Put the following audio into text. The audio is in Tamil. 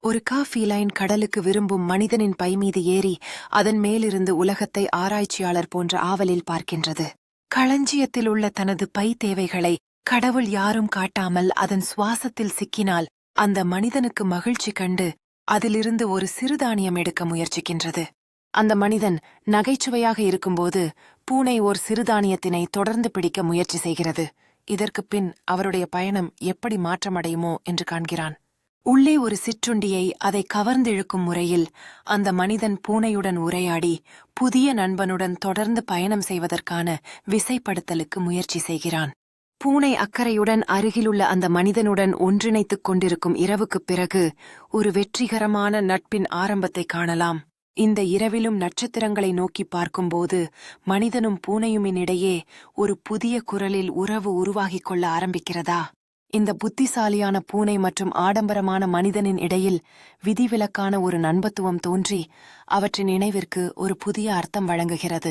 ஒரு ஃபீலைன் கடலுக்கு விரும்பும் மனிதனின் பை மீது ஏறி அதன் மேலிருந்து உலகத்தை ஆராய்ச்சியாளர் போன்ற ஆவலில் பார்க்கின்றது. களஞ்சியத்தில் உள்ள தனது பை தேவைகளை கடவுள் யாரும் காட்டாமல் அதன் சுவாசத்தில் சிக்கினால் அந்த மனிதனுக்கு மகிழ்ச்சி கண்டு அதிலிருந்து ஒரு சிறுதானியம் எடுக்க முயற்சிக்கின்றது. அந்த மனிதன் நகைச்சுவையாக இருக்கும்போது பூனை ஓர் சிறுதானியத்தினை தொடர்ந்து பிடிக்க முயற்சி செய்கிறது. இதற்குப் பின் அவருடைய பயணம் எப்படி மாற்றமடையுமோ என்று காண்கிறான். உள்ளே ஒரு சிற்றுண்டியை அதை கவர்ந்திழுக்கும் முறையில் அந்த மனிதன் பூனையுடன் உரையாடி புதிய நண்பனுடன் தொடர்ந்து பயணம் செய்வதற்கான விசைப்படுத்தலுக்கு முயற்சி செய்கிறான். பூனை அக்கறையுடன் அருகிலுள்ள அந்த மனிதனுடன் ஒன்றிணைத்துக் கொண்டிருக்கும் இரவுக்குப் பிறகு ஒரு வெற்றிகரமான நட்பின் ஆரம்பத்தை காணலாம். இந்த இரவிலும் நட்சத்திரங்களை நோக்கி பார்க்கும்போது மனிதனும் பூனையுமினிடையே ஒரு புதிய குரலில் உறவு உருவாகிக் கொள்ள ஆரம்பிக்கிறதா? இந்த புத்திசாலியான பூனை மற்றும் ஆடம்பரமான மனிதனின் இடையில் விதிவிலக்கான ஒரு நண்பத்துவம் தோன்றி அவற்றின் இணைவிற்கு ஒரு புதிய அர்த்தம் வழங்குகிறது.